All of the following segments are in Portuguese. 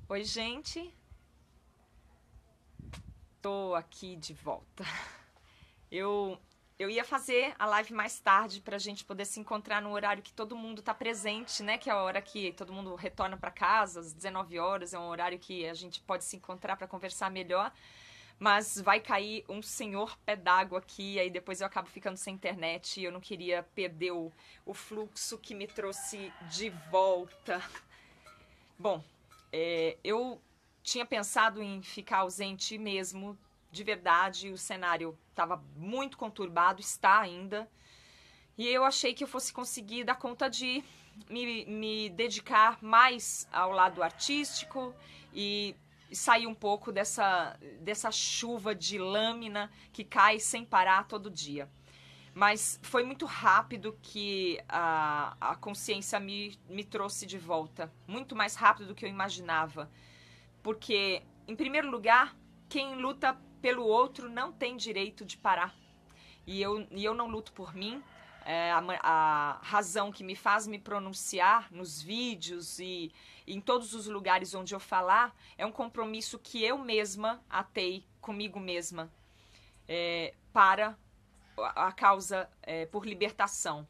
Oi, gente. Tô aqui de volta. Eu eu ia fazer a live mais tarde pra gente poder se encontrar no horário que todo mundo tá presente, né? Que é a hora que todo mundo retorna pra casa, às 19 horas, é um horário que a gente pode se encontrar pra conversar melhor. Mas vai cair um senhor pé d'água aqui, aí depois eu acabo ficando sem internet e eu não queria perder o fluxo que me trouxe de volta. Bom, eu tinha pensado em ficar ausente mesmo, de verdade, o cenário estava muito conturbado, está ainda, e eu achei que eu fosse conseguir dar conta de me dedicar mais ao lado artístico e sair um pouco dessa chuva de lâmina que cai sem parar todo dia. Mas foi muito rápido que a consciência me trouxe de volta. Muito mais rápido do que eu imaginava. Porque, em primeiro lugar, quem luta pelo outro não tem direito de parar. E eu não luto por mim. A razão que me faz me pronunciar nos vídeos e em todos os lugares onde eu falar é um compromisso que eu mesma atei comigo mesma para a causa por libertação.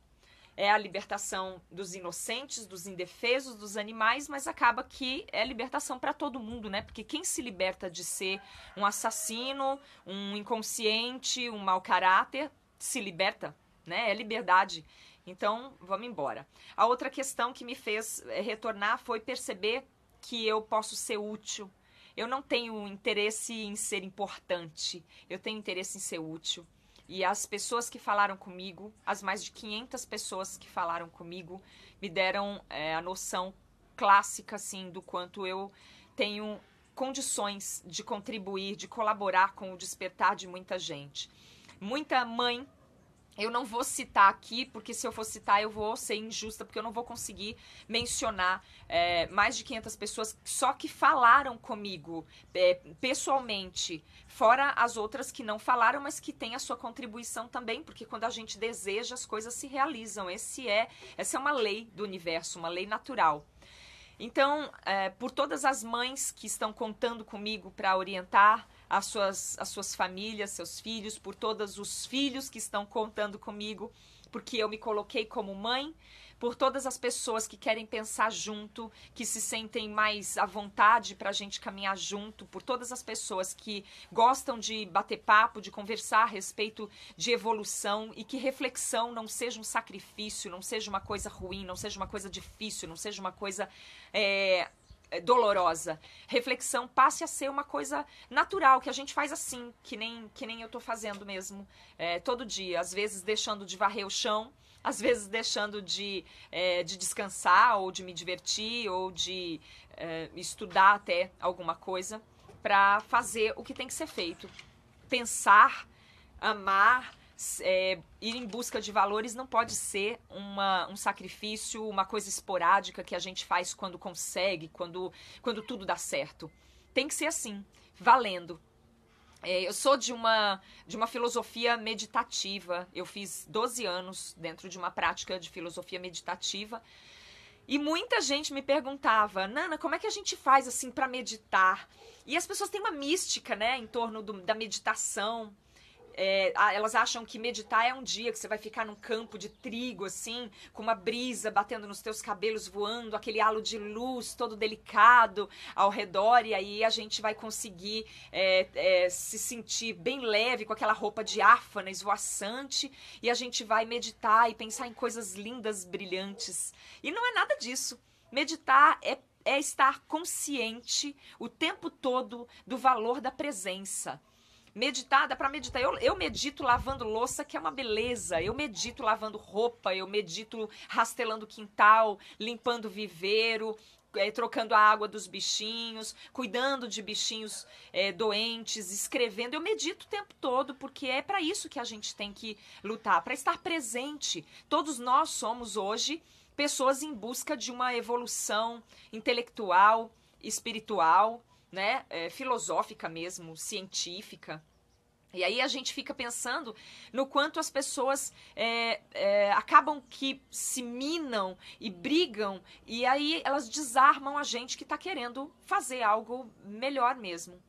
É a libertação dos inocentes, dos indefesos, dos animais, mas acaba que é libertação para todo mundo, né? Porque quem se liberta de ser um assassino, um inconsciente, um mau caráter, se liberta, né? É liberdade. Então, vamos embora. A outra questão que me fez retornar foi perceber que eu posso ser útil. Eu não tenho interesse em ser importante, eu tenho interesse em ser útil. E as pessoas que falaram comigo, as mais de 500 pessoas que falaram comigo, me deram a noção clássica, assim, do quanto eu tenho condições de contribuir, de colaborar com o despertar de muita gente. Muita mãe eu não vou citar aqui, porque se eu for citar eu vou ser injusta, porque eu não vou conseguir mencionar mais de 500 pessoas só que falaram comigo pessoalmente, fora as outras que não falaram, mas que têm a sua contribuição também, porque quando a gente deseja, as coisas se realizam. Essa é uma lei do universo, uma lei natural. Então, por todas as mães que estão contando comigo para orientar as suas famílias, seus filhos, por todos os filhos que estão contando comigo, porque eu me coloquei como mãe, por todas as pessoas que querem pensar junto, que se sentem mais à vontade para a gente caminhar junto, por todas as pessoas que gostam de bater papo, de conversar a respeito de evolução e que reflexão não seja um sacrifício, não seja uma coisa ruim, não seja uma coisa difícil, não seja uma coisa dolorosa. Reflexão passe a ser uma coisa natural, que a gente faz assim, que nem eu tô fazendo mesmo, todo dia. Às vezes deixando de varrer o chão, às vezes deixando de descansar, ou de me divertir, ou de estudar até alguma coisa, para fazer o que tem que ser feito. Pensar, amar, ir em busca de valores não pode ser um sacrifício, uma coisa esporádica que a gente faz quando consegue, quando tudo dá certo. Tem que ser assim, valendo. Eu sou de uma filosofia meditativa. Eu fiz 12 anos dentro de uma prática de filosofia meditativa. E muita gente me perguntava, Nana, como é que a gente faz assim para meditar? E as pessoas têm uma mística, né, em torno da meditação. Elas acham que meditar é um dia que você vai ficar num campo de trigo, assim, com uma brisa batendo nos teus cabelos voando, aquele halo de luz todo delicado ao redor, e aí a gente vai conseguir se sentir bem leve com aquela roupa diáfana, esvoaçante, e a gente vai meditar e pensar em coisas lindas, brilhantes. E não é nada disso. Meditar é estar consciente o tempo todo do valor da presença. Meditar, dá pra meditar. Eu medito lavando louça, que é uma beleza. Eu medito lavando roupa, eu medito rastelando o quintal, limpando o viveiro, trocando a água dos bichinhos, cuidando de bichinhos doentes, escrevendo. Eu medito o tempo todo, porque é para isso que a gente tem que lutar, para estar presente. Todos nós somos hoje pessoas em busca de uma evolução intelectual, espiritual, né, filosófica mesmo, científica. E aí a gente fica pensando no quanto as pessoas acabam que se minam e brigam, e aí elas desarmam a gente que está querendo fazer algo melhor mesmo.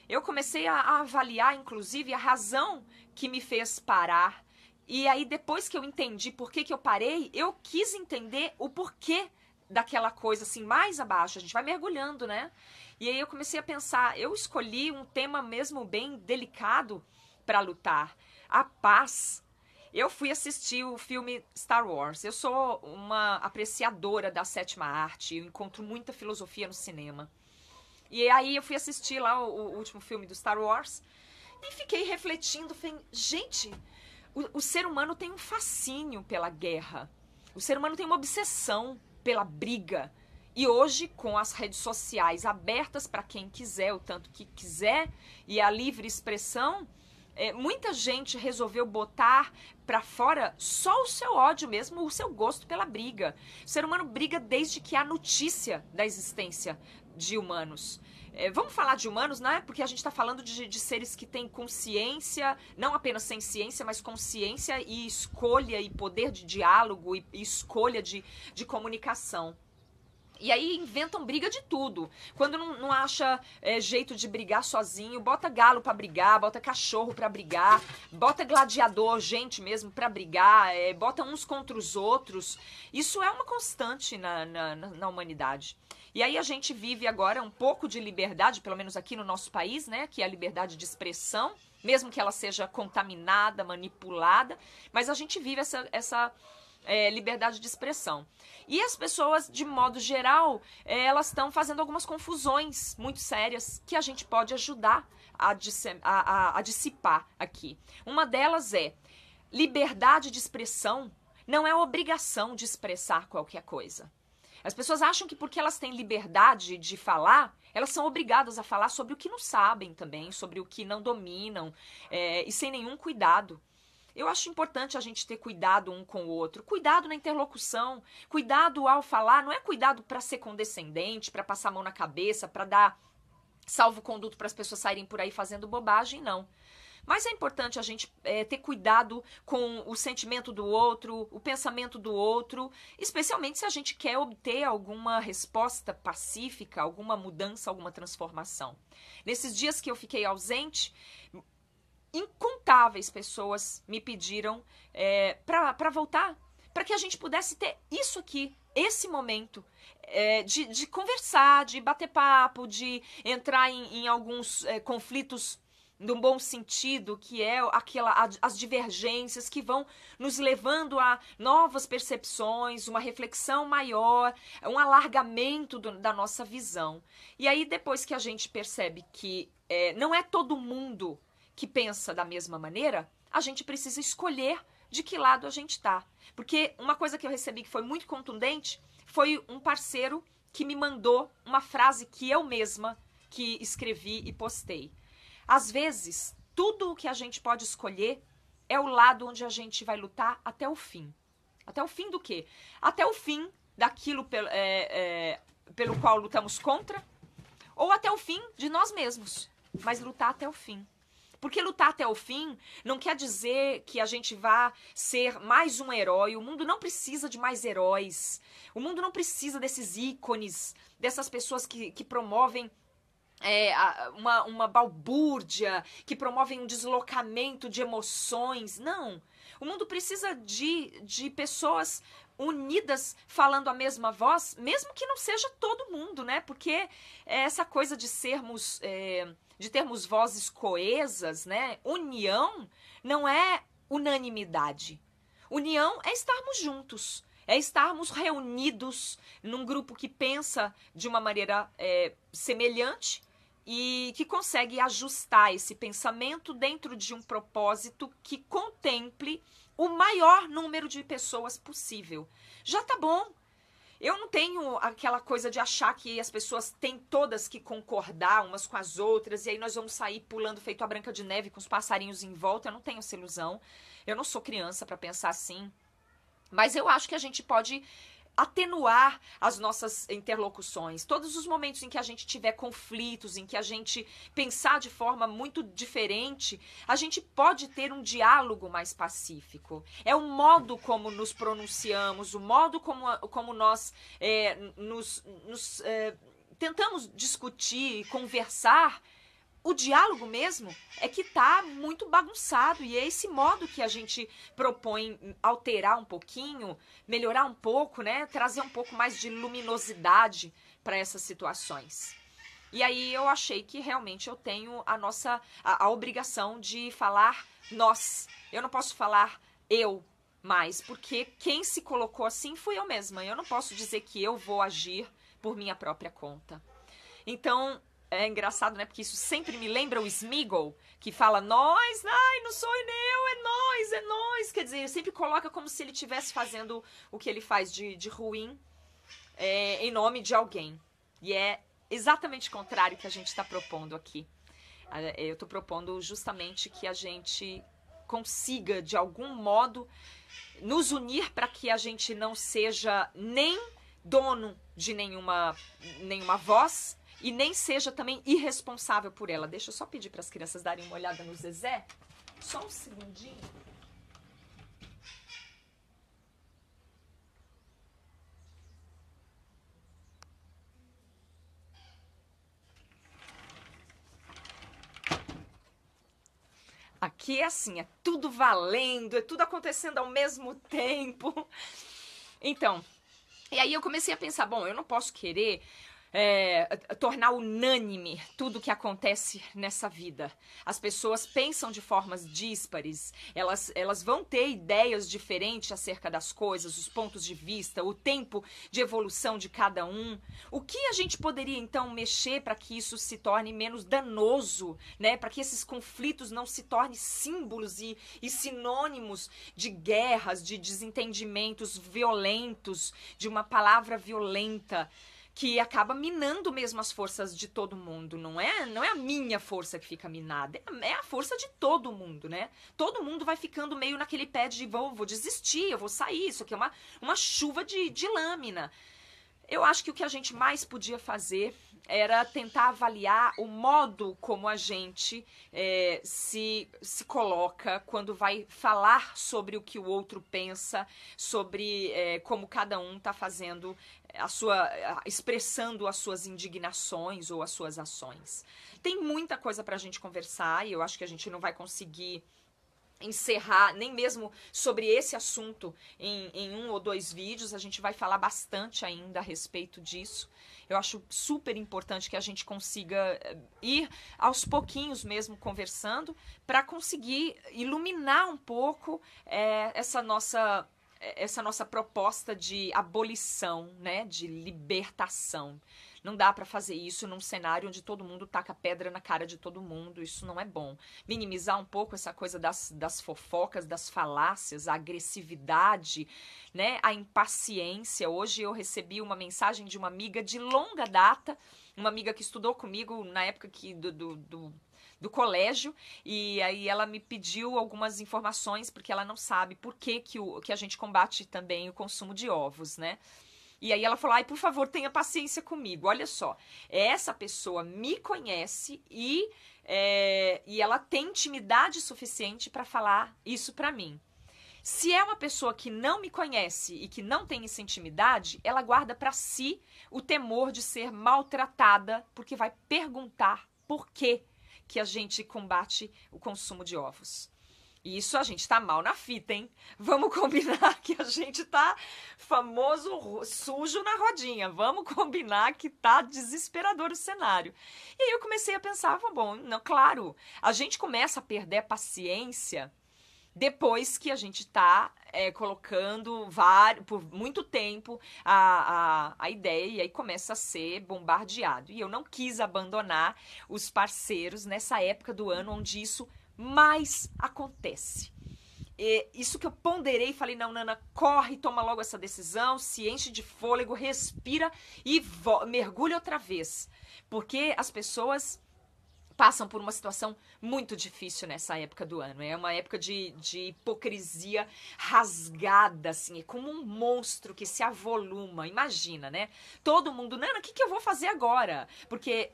Eu comecei a avaliar, inclusive, a razão que me fez parar. E aí, depois que eu entendi por que eu parei, eu quis entender o porquê daquela coisa, assim, mais abaixo. A gente vai mergulhando, né? E aí eu comecei a pensar, eu escolhi um tema mesmo bem delicado para lutar, a paz. Eu fui assistir o filme Star Wars. Eu sou uma apreciadora da sétima arte, eu encontro muita filosofia no cinema. E aí eu fui assistir lá o último filme do Star Wars e fiquei refletindo, falei, gente, o ser humano tem um fascínio pela guerra. O ser humano tem uma obsessão pela briga. E hoje, com as redes sociais abertas para quem quiser, o tanto que quiser, e a livre expressão, muita gente resolveu botar para fora só o seu ódio mesmo, o seu gosto pela briga. O ser humano briga desde que há notícia da existência de humanos. Vamos falar de humanos, né? Porque a gente está falando de seres que têm consciência, não apenas sem ciência, mas consciência e escolha e poder de diálogo e escolha de comunicação. E aí inventam briga de tudo. Quando não acha jeito de brigar sozinho, bota galo pra brigar, bota cachorro pra brigar, bota gladiador, gente mesmo, pra brigar, bota uns contra os outros. Isso é uma constante na humanidade. E aí a gente vive agora um pouco de liberdade, pelo menos aqui no nosso país, né? Que é a liberdade de expressão, mesmo que ela seja contaminada, manipulada, mas a gente vive essa liberdade de expressão. E as pessoas, de modo geral, elas estão fazendo algumas confusões muito sérias que a gente pode ajudar a dissipar aqui. Uma delas é liberdade de expressão não é obrigação de expressar qualquer coisa. As pessoas acham que porque elas têm liberdade de falar, elas são obrigadas a falar sobre o que não sabem também, sobre o que não dominam, e sem nenhum cuidado. Eu acho importante a gente ter cuidado um com o outro, cuidado na interlocução, cuidado ao falar, não é cuidado para ser condescendente, para passar a mão na cabeça, para dar salvo-conduto para as pessoas saírem por aí fazendo bobagem, não. Mas é importante a gente ter cuidado com o sentimento do outro, o pensamento do outro, especialmente se a gente quer obter alguma resposta pacífica, alguma mudança, alguma transformação. Nesses dias que eu fiquei ausente, incontáveis pessoas me pediram para voltar, para que a gente pudesse ter isso aqui, esse momento de conversar, de bater papo, de entrar em alguns conflitos num bom sentido, que é as divergências que vão nos levando a novas percepções, uma reflexão maior, um alargamento da nossa visão. E aí, depois que a gente percebe que não é todo mundo que pensa da mesma maneira, a gente precisa escolher de que lado a gente está. Porque uma coisa que eu recebi que foi muito contundente foi um parceiro que me mandou uma frase que eu mesma que escrevi e postei. Às vezes, tudo o que a gente pode escolher é o lado onde a gente vai lutar até o fim. Até o fim do quê? Até o fim daquilo pelo qual lutamos contra, ou até o fim de nós mesmos, mas lutar até o fim. Porque lutar até o fim não quer dizer que a gente vá ser mais um herói. O mundo não precisa de mais heróis. O mundo não precisa desses ícones, dessas pessoas que promovem uma balbúrdia, que promovem um deslocamento de emoções. Não. O mundo precisa de pessoas unidas, falando a mesma voz, mesmo que não seja todo mundo, né? Porque essa coisa de sermos... de termos vozes coesas, né? União não é unanimidade. União é estarmos juntos, é estarmos reunidos num grupo que pensa de uma maneira semelhante e que consegue ajustar esse pensamento dentro de um propósito que contemple o maior número de pessoas possível. Já tá bom. Eu não tenho aquela coisa de achar que as pessoas têm todas que concordar umas com as outras e aí nós vamos sair pulando feito a Branca de Neve com os passarinhos em volta. Eu não tenho essa ilusão. Eu não sou criança para pensar assim. Mas eu acho que a gente pode atenuar as nossas interlocuções. Todos os momentos em que a gente tiver conflitos, em que a gente pensar de forma muito diferente, a gente pode ter um diálogo mais pacífico. É o modo como nos pronunciamos, o modo como nós tentamos discutir, conversar. O diálogo mesmo é que tá muito bagunçado e é esse modo que a gente propõe alterar um pouquinho, melhorar um pouco, né? Trazer um pouco mais de luminosidade para essas situações. E aí eu achei que realmente eu tenho a obrigação de falar nós. Eu não posso falar eu mais, porque quem se colocou assim fui eu mesma. Eu não posso dizer que eu vou agir por minha própria conta. Então, é engraçado, né? Porque isso sempre me lembra o Smeagol, que fala nós, ai, não sou eu, é nós. Quer dizer, ele sempre coloca como se ele estivesse fazendo o que ele faz de ruim em nome de alguém. E é exatamente o contrário que a gente está propondo aqui. Eu estou propondo justamente que a gente consiga, de algum modo, nos unir para que a gente não seja nem dono de nenhuma voz, e nem seja também irresponsável por ela. Deixa eu só pedir para as crianças darem uma olhada no Zezé. Só um segundinho. Aqui é assim, é tudo valendo, é tudo acontecendo ao mesmo tempo. Então, e aí eu comecei a pensar, bom, eu não posso querer tornar unânime tudo que acontece nessa vida. As pessoas pensam de formas díspares, elas vão ter ideias diferentes acerca das coisas, os pontos de vista, o tempo de evolução de cada um. O que a gente poderia então mexer para que isso se torne menos danoso, né? Para que esses conflitos não se tornem símbolos e sinônimos de guerras, de desentendimentos violentos, de uma palavra violenta, que acaba minando mesmo as forças de todo mundo. Não é a minha força que fica minada, é a força de todo mundo, né? Todo mundo vai ficando meio naquele pé de vou desistir, eu vou sair, isso aqui é uma chuva de lâmina. Eu acho que o que a gente mais podia fazer era tentar avaliar o modo como a gente se coloca quando vai falar sobre o que o outro pensa, sobre como cada um está fazendo expressando as suas indignações ou as suas ações. Tem muita coisa para a gente conversar e eu acho que a gente não vai conseguir encerrar nem mesmo sobre esse assunto em 1 ou 2 vídeos. A gente vai falar bastante ainda a respeito disso. Eu acho super importante que a gente consiga ir aos pouquinhos mesmo conversando para conseguir iluminar um pouco essa nossa proposta de abolição, né, de libertação. Não dá para fazer isso num cenário onde todo mundo taca pedra na cara de todo mundo. Isso não é bom. Minimizar um pouco essa coisa das fofocas, das falácias, a agressividade, né, a impaciência. Hoje eu recebi uma mensagem de uma amiga de longa data, uma amiga que estudou comigo na época do colégio, e aí ela me pediu algumas informações, porque ela não sabe por que a gente combate também o consumo de ovos, né? E aí ela falou, ai, por favor, tenha paciência comigo. Olha só, essa pessoa me conhece e ela tem intimidade suficiente para falar isso para mim. Se é uma pessoa que não me conhece e que não tem essa intimidade, ela guarda para si o temor de ser maltratada, porque vai perguntar por quê que a gente combate o consumo de ovos. E isso a gente tá mal na fita, hein? Vamos combinar que a gente tá famoso sujo na rodinha. Vamos combinar que tá desesperador o cenário. E aí eu comecei a pensar, bom, não, claro, a gente começa a perder a paciência depois que a gente tá colocando por muito tempo a ideia, e aí começa a ser bombardeado. E eu não quis abandonar os parceiros nessa época do ano onde isso mais acontece. Isso que eu ponderei, falei, não, Nana, corre, toma logo essa decisão, se enche de fôlego, respira e mergulha outra vez. Porque as pessoas passam por uma situação muito difícil nessa época do ano. É uma época de hipocrisia rasgada, assim, é como um monstro que se avoluma. Imagina, né? Todo mundo, Nana, o que eu vou fazer agora? Porque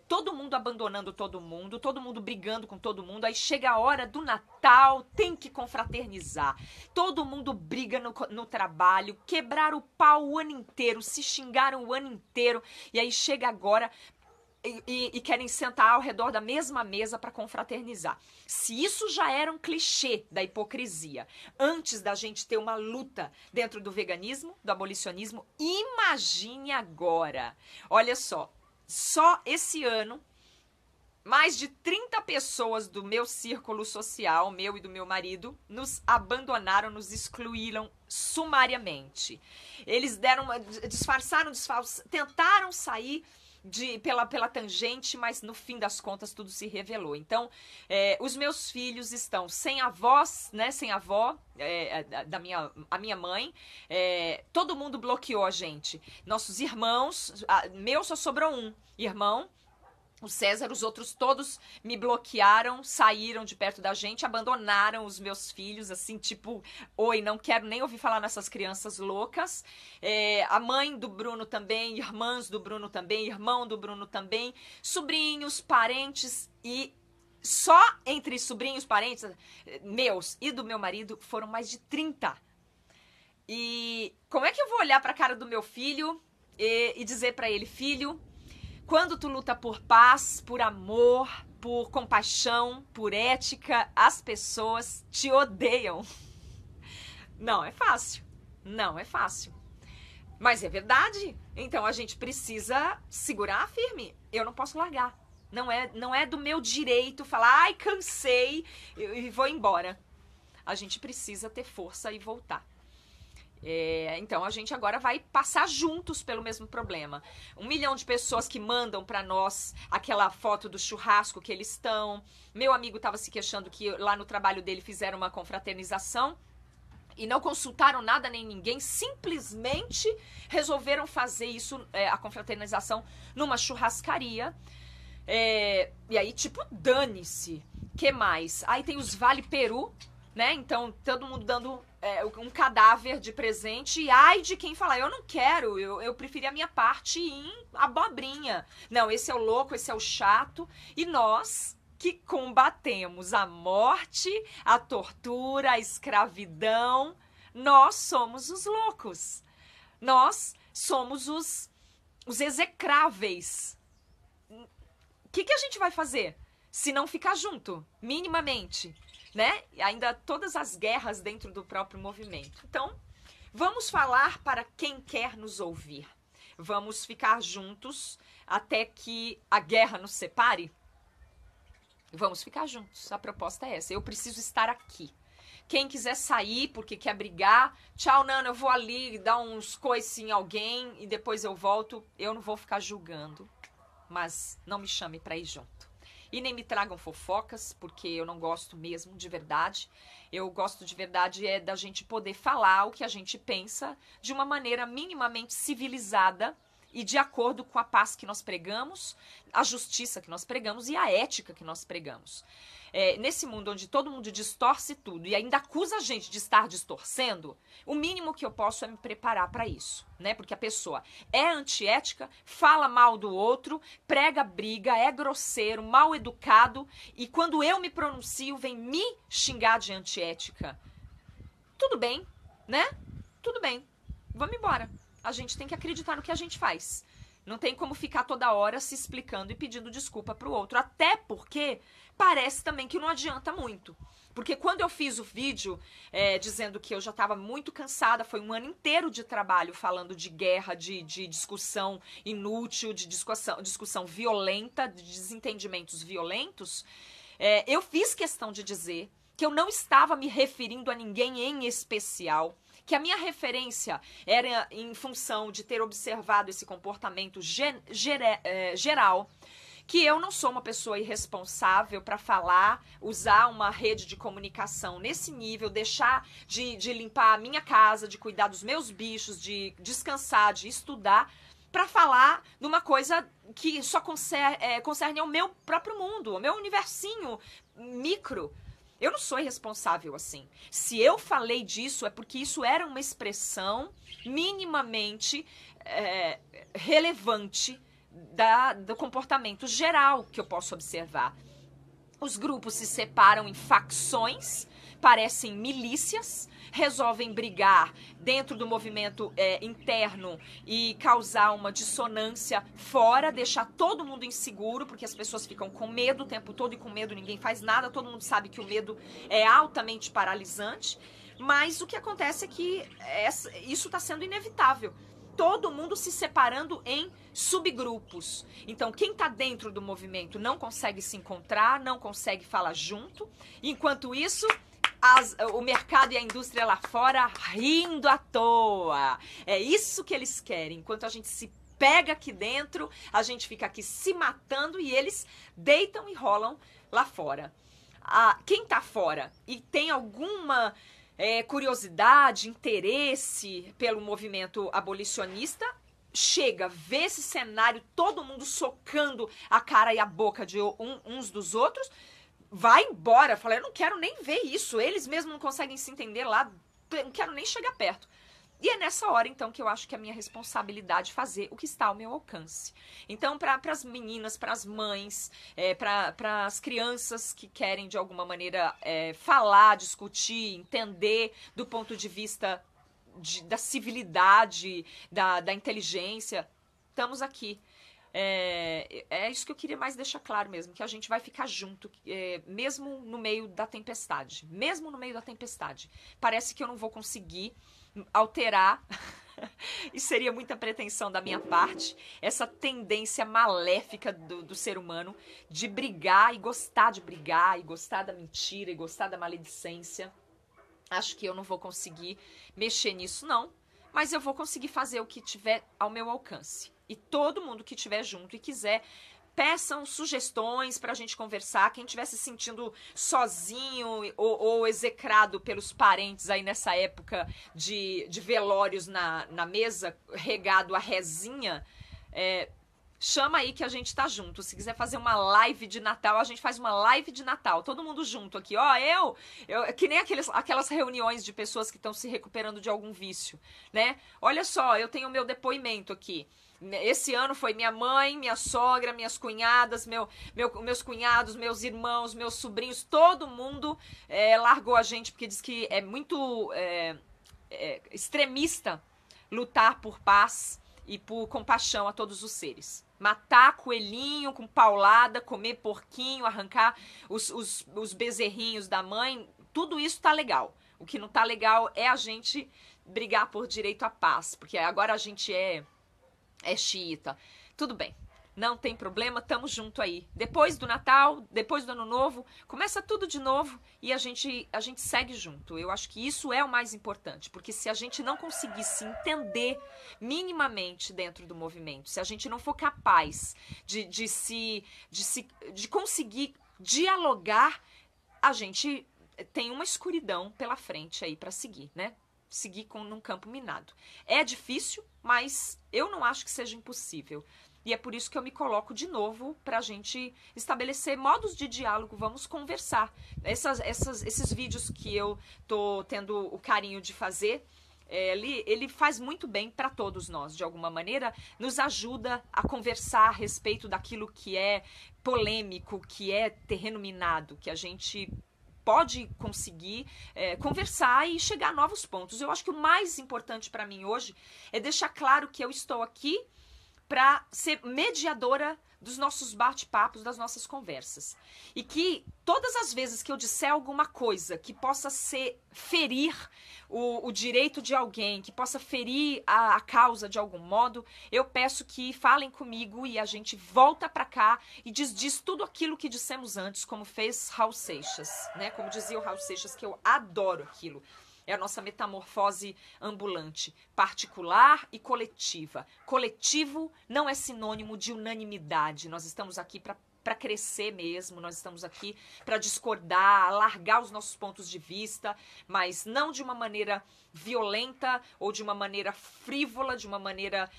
todo mundo abandonando todo mundo brigando com todo mundo, aí chega a hora do Natal, tem que confraternizar. Todo mundo briga no trabalho, quebrar o pau o ano inteiro, se xingaram o ano inteiro, e aí chega agora... E querem sentar ao redor da mesma mesa para confraternizar. Se isso já era um clichê da hipocrisia, antes da gente ter uma luta dentro do veganismo, do abolicionismo, imagine agora. Olha só esse ano, mais de 30 pessoas do meu círculo social, meu e do meu marido, nos abandonaram, nos excluíram sumariamente. Eles disfarçaram, tentaram sair pela tangente, mas no fim das contas tudo se revelou. Então, os meus filhos estão sem avós, né, sem avó, a minha mãe, todo mundo bloqueou a gente. Nossos irmãos, meu só sobrou um irmão, o César, os outros todos me bloquearam, saíram de perto da gente, abandonaram os meus filhos, assim, tipo, oi, não quero nem ouvir falar nessas crianças loucas. A mãe do Bruno também, irmãs do Bruno também, irmão do Bruno também, sobrinhos, parentes, e só entre sobrinhos, parentes, meus e do meu marido, foram mais de 30. E como é que eu vou olhar pra cara do meu filho e dizer pra ele, filho, quando tu luta por paz, por amor, por compaixão, por ética, as pessoas te odeiam. Não é fácil. Não é fácil. Mas é verdade. Então a gente precisa segurar firme. Eu não posso largar. Não é do meu direito falar, ai, cansei e vou embora. A gente precisa ter força e voltar. Então a gente agora vai passar juntos pelo mesmo problema. 1 milhão de pessoas que mandam pra nós aquela foto do churrasco que eles estão. Meu amigo estava se queixando que lá no trabalho dele fizeram uma confraternização e não consultaram nada nem ninguém, simplesmente resolveram fazer isso, a confraternização, numa churrascaria. E aí, tipo, dane-se. Que mais? Aí tem os Vale Peru, né? Então, todo mundo dando um cadáver de presente. E ai de quem falar, eu não quero, eu preferi a minha parte em abobrinha. Não, esse é o louco, esse é o chato. E nós que combatemos a morte, a tortura, a escravidão, nós somos os loucos. Nós somos os execráveis. O que a gente vai fazer se não ficar junto, minimamente? Né? E ainda todas as guerras dentro do próprio movimento. Então, vamos falar para quem quer nos ouvir. Vamos ficar juntos até que a guerra nos separe? Vamos ficar juntos. A proposta é essa. Eu preciso estar aqui. Quem quiser sair porque quer brigar, tchau, Nana, eu vou ali dar uns coices em alguém e depois eu volto. Eu não vou ficar julgando, mas não me chame para ir junto. E nem me tragam fofocas, porque eu não gosto mesmo, de verdade. Eu gosto de verdade da gente poder falar o que a gente pensa de uma maneira minimamente civilizada e de acordo com a paz que nós pregamos, a justiça que nós pregamos e a ética que nós pregamos. Nesse mundo onde todo mundo distorce tudo e ainda acusa a gente de estar distorcendo, o mínimo que eu posso é me preparar para isso, né? Porque a pessoa é antiética, fala mal do outro, prega briga, é grosseiro, mal educado, e quando eu me pronuncio, vem me xingar de antiética. Tudo bem, né? Tudo bem. Vamos embora. A gente tem que acreditar no que a gente faz. Não tem como ficar toda hora se explicando e pedindo desculpa pro outro. Até porque parece também que não adianta muito. Porque quando eu fiz o vídeo dizendo que eu já estava muito cansada, foi um ano inteiro de trabalho falando de guerra, de discussão inútil, de discussão violenta, de desentendimentos violentos, eu fiz questão de dizer que eu não estava me referindo a ninguém em especial, que a minha referência era em função de ter observado esse comportamento geral, que eu não sou uma pessoa irresponsável para falar, usar uma rede de comunicação nesse nível, deixar de limpar a minha casa, de cuidar dos meus bichos, de descansar, de estudar, para falar numa coisa que só concerne ao meu próprio mundo, ao meu universinho micro. Eu não sou irresponsável assim. Se eu falei disso, é porque isso era uma expressão minimamente relevante do comportamento geral que eu posso observar. Os grupos se separam em facções, parecem milícias, resolvem brigar dentro do movimento interno e causar uma dissonância fora, deixar todo mundo inseguro, porque as pessoas ficam com medo o tempo todo, e com medo ninguém faz nada, todo mundo sabe que o medo é altamente paralisante, mas o que acontece é que isso está sendo inevitável. Todo mundo se separando em subgrupos. Então, quem está dentro do movimento não consegue se encontrar, não consegue falar junto. Enquanto isso, o mercado e a indústria lá fora rindo à toa. É isso que eles querem. Enquanto a gente se pega aqui dentro, a gente fica aqui se matando e eles deitam e rolam lá fora. Quem está fora e tem alguma curiosidade, interesse pelo movimento abolicionista, chega, vê esse cenário, todo mundo socando a cara e a boca de uns dos outros, vai embora, fala, eu não quero nem ver isso, eles mesmos não conseguem se entender lá, não quero nem chegar perto. E é nessa hora, então, que eu acho que é a minha responsabilidade fazer o que está ao meu alcance. Então, para as meninas, para as mães, para as crianças que querem, de alguma maneira, falar, discutir, entender do ponto de vista da civilidade, da inteligência, estamos aqui. É isso que eu queria mais deixar claro mesmo, que a gente vai ficar junto, mesmo no meio da tempestade. Mesmo no meio da tempestade. Parece que eu não vou conseguir alterar, e seria muita pretensão da minha parte, essa tendência maléfica do ser humano de brigar e gostar de brigar, e gostar da mentira, e gostar da maledicência. Acho que eu não vou conseguir mexer nisso, não, mas eu vou conseguir fazer o que tiver ao meu alcance. E todo mundo que estiver junto e quiser, peçam sugestões para a gente conversar. Quem estiver se sentindo sozinho ou execrado pelos parentes aí nessa época de velórios na mesa, regado a rezinha, chama aí que a gente tá junto. Se quiser fazer uma live de Natal, a gente faz uma live de Natal. Todo mundo junto aqui. Ó, eu que nem aquelas reuniões de pessoas que estão se recuperando de algum vício, né? Olha só, eu tenho o meu depoimento aqui. Esse ano foi minha mãe, minha sogra, minhas cunhadas, meus cunhados, meus irmãos, meus sobrinhos, todo mundo largou a gente porque diz que é muito extremista lutar por paz e por compaixão a todos os seres. Matar coelhinho com paulada, comer porquinho, arrancar os bezerrinhos da mãe, tudo isso tá legal. O que não tá legal é a gente brigar por direito à paz, porque agora a gente é xiita. Tudo bem, não tem problema, tamo junto aí. Depois do Natal, depois do Ano Novo, começa tudo de novo e a gente segue junto. Eu acho que isso é o mais importante, porque se a gente não conseguir se entender minimamente dentro do movimento, se a gente não for capaz de conseguir dialogar, a gente tem uma escuridão pela frente aí para seguir, né? Seguir num campo minado. É difícil, mas eu não acho que seja impossível. E é por isso que eu me coloco de novo para a gente estabelecer modos de diálogo, vamos conversar. Esses vídeos que eu tô tendo o carinho de fazer, ele faz muito bem para todos nós, de alguma maneira, nos ajuda a conversar a respeito daquilo que é polêmico, que é terreno minado, que a gente pode conseguir conversar e chegar a novos pontos. Eu acho que o mais importante para mim hoje é deixar claro que eu estou aqui para ser mediadora dos nossos bate-papos, das nossas conversas. E que todas as vezes que eu disser alguma coisa que possa ferir o direito de alguém, que possa ferir a causa de algum modo, eu peço que falem comigo e a gente volta para cá e diz tudo aquilo que dissemos antes, como fez Raul Seixas, né? Como dizia o Raul Seixas, que eu adoro aquilo. É a nossa metamorfose ambulante, particular e coletiva. Coletivo não é sinônimo de unanimidade. Nós estamos aqui para para crescer mesmo, nós estamos aqui para discordar, alargar os nossos pontos de vista, mas não de uma maneira violenta ou de uma maneira frívola, de uma maneira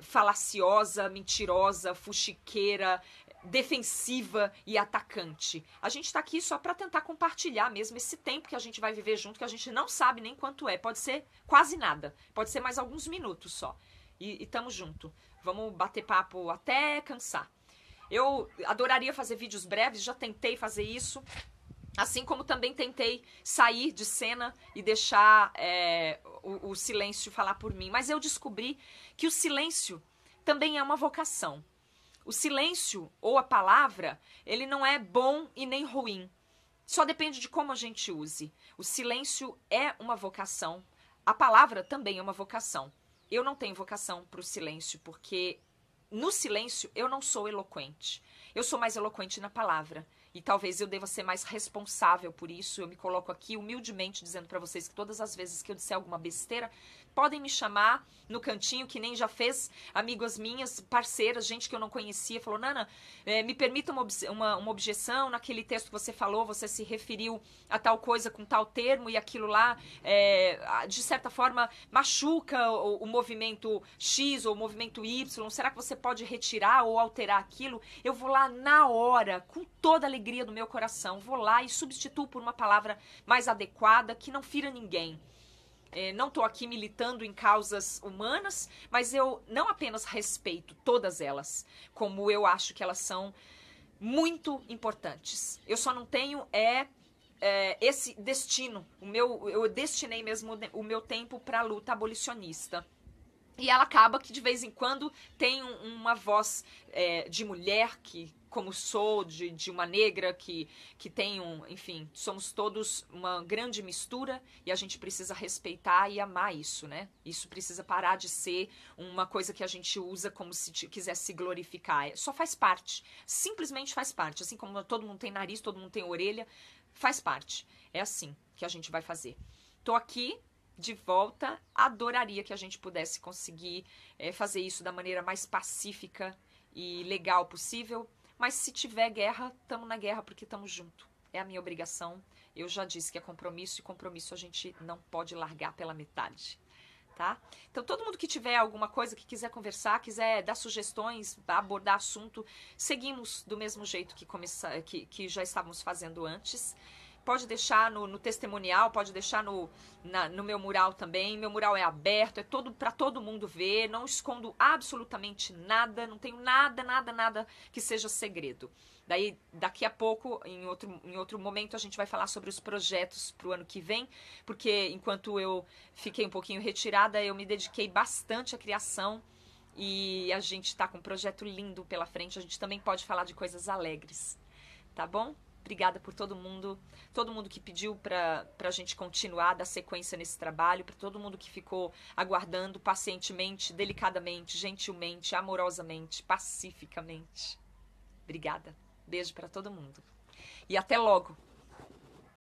falaciosa, mentirosa, fuxiqueira, defensiva e atacante. A gente tá aqui só para tentar compartilhar mesmo esse tempo que a gente vai viver junto, que a gente não sabe nem quanto é. Pode ser quase nada. Pode ser mais alguns minutos só. E tamo junto. Vamos bater papo até cansar. Eu adoraria fazer vídeos breves, já tentei fazer isso. Assim como também tentei sair de cena e deixar o silêncio falar por mim. Mas eu descobri que o silêncio também é uma vocação. O silêncio ou a palavra, ele não é bom e nem ruim. Só depende de como a gente use. O silêncio é uma vocação. A palavra também é uma vocação. Eu não tenho vocação para o silêncio, porque no silêncio eu não sou eloquente. Eu sou mais eloquente na palavra. E talvez eu deva ser mais responsável por isso. Eu me coloco aqui humildemente dizendo para vocês que todas as vezes que eu disser alguma besteira, podem me chamar no cantinho, que nem já fez amigas minhas, parceiras, gente que eu não conhecia, falou, Nana, me permita uma objeção naquele texto que você falou, você se referiu a tal coisa com tal termo e aquilo lá, de certa forma, machuca o movimento X ou o movimento Y, será que você pode retirar ou alterar aquilo? Eu vou lá na hora, com toda a alegria do meu coração, vou lá e substituo por uma palavra mais adequada, que não fira ninguém. Não estou aqui militando em causas humanas, mas eu não apenas respeito todas elas, como eu acho que elas são muito importantes. Eu só não tenho esse destino. Eu destinei mesmo o meu tempo para a luta abolicionista. E ela acaba que de vez em quando tem uma voz de mulher que, como sou, de uma negra que tem enfim, somos todos uma grande mistura e a gente precisa respeitar e amar isso, né? Isso precisa parar de ser uma coisa que a gente usa como se quisesse glorificar. Só faz parte, simplesmente faz parte. Assim como todo mundo tem nariz, todo mundo tem orelha, faz parte. É assim que a gente vai fazer. Tô aqui de volta, adoraria que a gente pudesse conseguir fazer isso da maneira mais pacífica e legal possível, mas se tiver guerra, estamos na guerra porque estamos juntos. É a minha obrigação. Eu já disse que é compromisso, e compromisso a gente não pode largar pela metade, tá? Então, todo mundo que tiver alguma coisa, que quiser conversar, quiser dar sugestões, abordar assunto, seguimos do mesmo jeito que já estávamos fazendo antes. Pode deixar no testemunial, pode deixar no meu mural também. Meu mural é aberto, é para todo mundo ver. Não escondo absolutamente nada, não tenho nada que seja segredo. Daí, daqui a pouco, em outro momento, a gente vai falar sobre os projetos para o ano que vem, porque enquanto eu fiquei um pouquinho retirada, eu me dediquei bastante à criação e a gente está com um projeto lindo pela frente. A gente também pode falar de coisas alegres, tá bom? Obrigada por todo mundo que pediu para a gente continuar, dar sequência nesse trabalho, para todo mundo que ficou aguardando pacientemente, delicadamente, gentilmente, amorosamente, pacificamente. Obrigada. Beijo para todo mundo. E até logo.